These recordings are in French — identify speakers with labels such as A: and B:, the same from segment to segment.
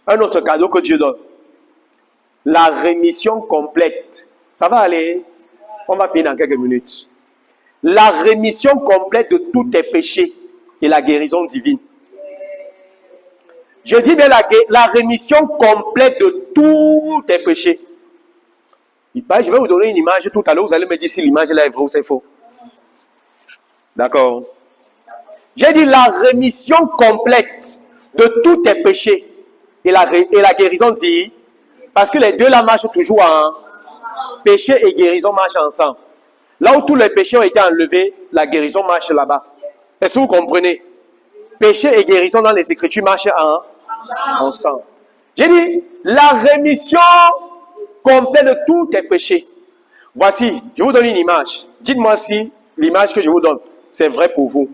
A: Un autre cadeau que Dieu donne. La rémission complète. Ça va aller. On va finir dans quelques minutes. La rémission complète de tous tes péchés et la guérison divine. Je dis bien la rémission complète de tous tes péchés. Je vais vous donner une image tout à l'heure. Vous allez me dire si l'image là est vraie ou c'est faux. D'accord. J'ai dit la rémission complète de tous tes péchés et la guérison divine. Parce que les deux là marchent toujours en péché et guérison marchent ensemble. Là où tous les péchés ont été enlevés, la guérison marche là-bas. Est-ce que vous comprenez? Péché et guérison dans les Écritures marchent ensemble. J'ai dit, la rémission complète de tous tes péchés. Voici, je vous donne une image. Dites-moi si l'image que je vous donne, c'est vrai pour vous.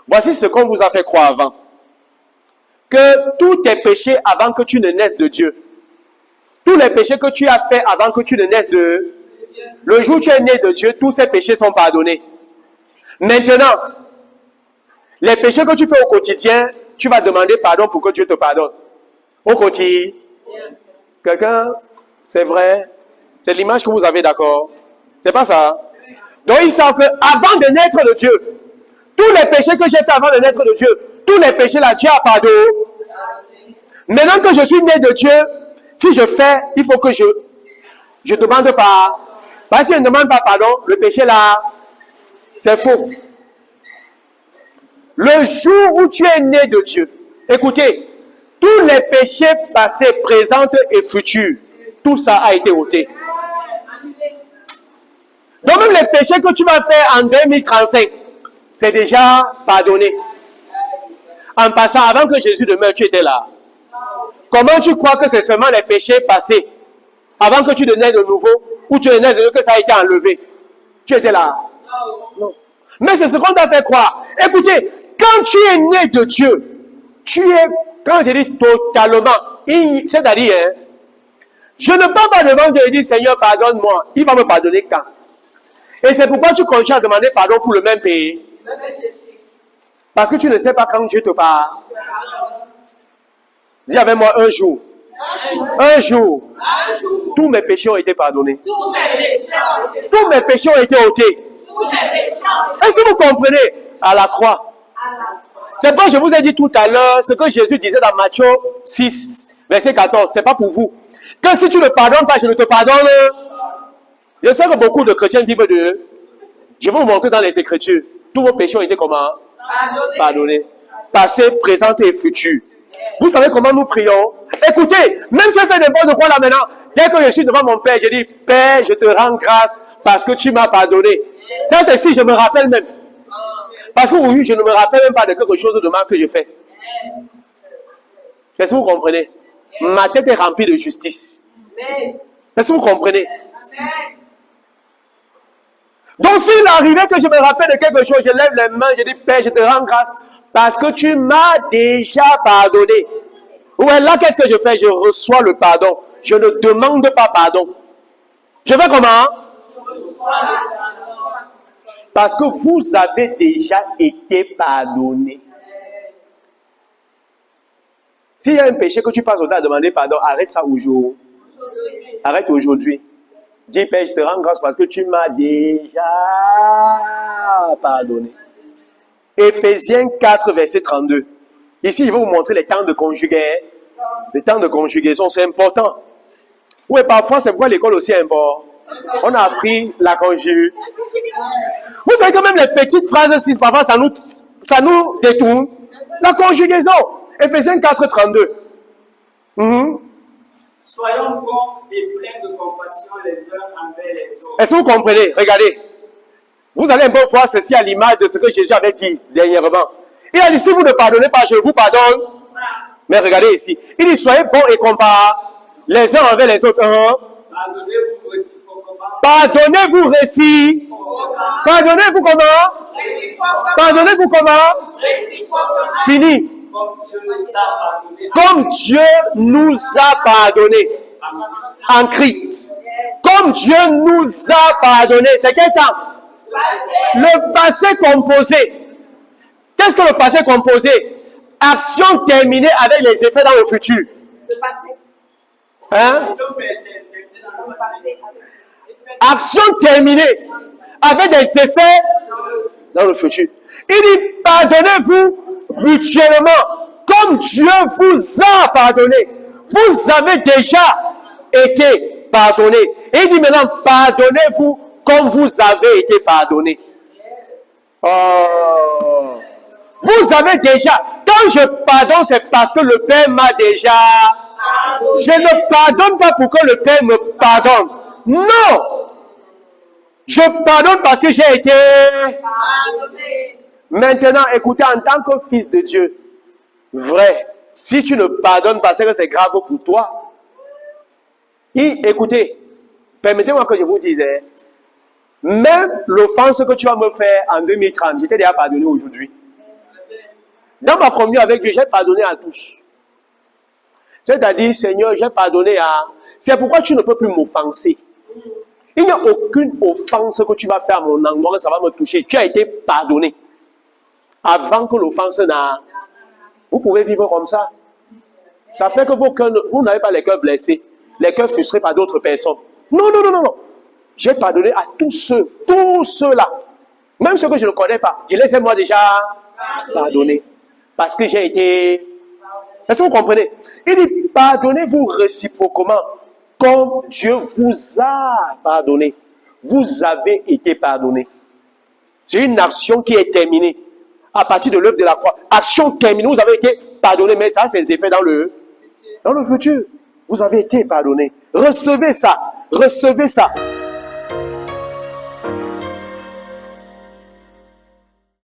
A: Voici ce qu'on vous a fait croire avant. Que tous tes péchés avant que tu ne naisses de Dieu, tous les péchés que tu as fait avant que tu ne naisses de... Le jour où tu es né de Dieu, tous ces péchés sont pardonnés. Maintenant, les péchés que tu fais au quotidien, tu vas demander pardon pour que Dieu te pardonne. Au quotidien. Quelqu'un, c'est vrai. C'est l'image que vous avez, d'accord? C'est pas ça. Donc, ils savent qu'avant de naître de Dieu, tous les péchés que j'ai fait avant de naître de Dieu, tous les péchés là, Dieu a pardonné. Maintenant que je suis né de Dieu, si je fais, il faut que je demande pas. Parce que si je ne demande pas pardon, le péché là, c'est faux. Le jour où tu es né de Dieu, écoutez, tous les péchés passés, présents et futurs, tout ça a été ôté. Donc même les péchés que tu vas faire en 2035, c'est déjà pardonné. En passant, avant que Jésus demeure, tu étais là. Comment tu crois que c'est seulement les péchés passés, avant que tu ne naisses de nouveau, ou tu ne naisses de nouveau, que ça a été enlevé? Tu étais là. Non. Mais c'est ce qu'on t'a fait croire. Écoutez, quand tu es né de Dieu, tu es, quand je dis totalement, c'est-à-dire, je ne peux pas devant Dieu et dire, Seigneur, pardonne-moi. Il va me pardonner quand? Et c'est pourquoi tu continues à demander pardon pour le même pays. Parce que tu ne sais pas quand Dieu te pardonne. Dis avec moi un jour. Un jour. Tous mes péchés ont été pardonnés. Tous mes péchés ont été ôtés. Est-ce que vous comprenez? À la croix. C'est pourquoi je vous ai dit tout à l'heure ce que Jésus disait dans Matthieu 6, verset 14. C'est pas pour vous. Que si tu ne pardonnes pas, je ne te pardonne. Je sais que beaucoup de chrétiens vivent de... Je vais vous montrer dans les Écritures. Tous vos péchés ont été comment? Pardonnés. Passé, présent et futur. Vous savez comment nous prions? Écoutez, même si je fais n'importe quoi là maintenant, dès que je suis devant mon Père, je dis, Père, je te rends grâce parce que tu m'as pardonné. Ça, c'est si je me rappelle même. Parce que oui, je ne me rappelle même pas de quelque chose de mal que je fais. Est-ce que vous comprenez? Ma tête est remplie de justice. Est-ce que vous comprenez? Donc, s'il arrivait que je me rappelle de quelque chose, je lève les mains, je dis, Père, je te rends grâce parce que tu m'as déjà pardonné. Ouais, là, qu'est-ce que je fais? Je reçois le pardon. Je ne demande pas pardon. Je fais comment? Parce que vous avez déjà été pardonné. S'il y a un péché que tu passes au temps à demander pardon, arrête ça aujourd'hui. Arrête aujourd'hui. Dis, Père, je te rends grâce parce que tu m'as déjà pardonné. Éphésiens 4, verset 32. Ici, je vais vous montrer les temps de conjugaison. Les temps de conjugaison, c'est important. Oui, parfois, c'est pourquoi l'école aussi est importante. On a appris la conjugaison. Vous savez que même les petites phrases, si parfois ça nous détourne. La conjugaison. Éphésiens 4, 32.
B: Soyons bons et pleins de compassion les uns envers les autres.
A: Est-ce que vous comprenez? Regardez. Vous allez un peu voir ceci à l'image de ce que Jésus avait dit dernièrement. Il a dit, si vous ne pardonnez pas, je vous pardonne. Mais regardez ici. Il dit, soyez bons et compassion les uns envers les autres.
B: Pardonnez-vous réciproquement.
A: Pardonnez-vous réciproquement. Pardonnez-vous comment? Pardonnez-vous comment?
B: Réciproquement.
A: Fini.
B: Comme Dieu nous a pardonné.
A: Comme Dieu nous a pardonné en Christ. Comme Dieu nous a pardonné. C'est quel temps? Le passé composé. Qu'est-ce que le passé composé? Action terminée avec les effets dans le futur. Hein?
B: Ils ont fait dans le passé.
A: Action terminée avec des effets dans le futur. Il dit, pardonnez-vous mutuellement comme Dieu vous a pardonné. Vous avez déjà été pardonné. Et il dit maintenant, pardonnez-vous comme vous avez été pardonné. Oh. Vous avez déjà, quand je pardonne, c'est parce que le Père m'a déjà. Je ne pardonne pas pour que le Père me pardonne. Non! Je pardonne parce que j'ai été pardonné. Maintenant, écoutez, en tant que fils de Dieu, vrai, si tu ne pardonnes pas, c'est que c'est grave pour toi. Et écoutez, permettez-moi que je vous dise, même l'offense que tu vas me faire en 2030, j'étais déjà pardonné aujourd'hui. Dans ma communion avec Dieu, j'ai pardonné à tous. C'est-à-dire, Seigneur, j'ai pardonné à... C'est pourquoi tu ne peux plus m'offenser. Il n'y a aucune offense que tu vas faire à mon endroit, ça va me toucher. Tu as été pardonné. Avant que l'offense n'a... Vous pouvez vivre comme ça. Ça fait que vous n'avez pas les cœurs blessés, les cœurs frustrés par d'autres personnes. Non, non, non, non, non. J'ai pardonné à tous ceux-là. Même ceux que je ne connais pas. Je les ai moi déjà pardonnés. Parce que j'ai été... Est-ce que vous comprenez? Il dit, pardonnez-vous réciproquement, comme Dieu vous a pardonné. Vous avez été pardonné. C'est une action qui est terminée. À partir de l'œuvre de la croix. Action terminée, vous avez été pardonné, mais ça a ses effets dans le futur. Vous avez été pardonné. Recevez ça. Recevez ça.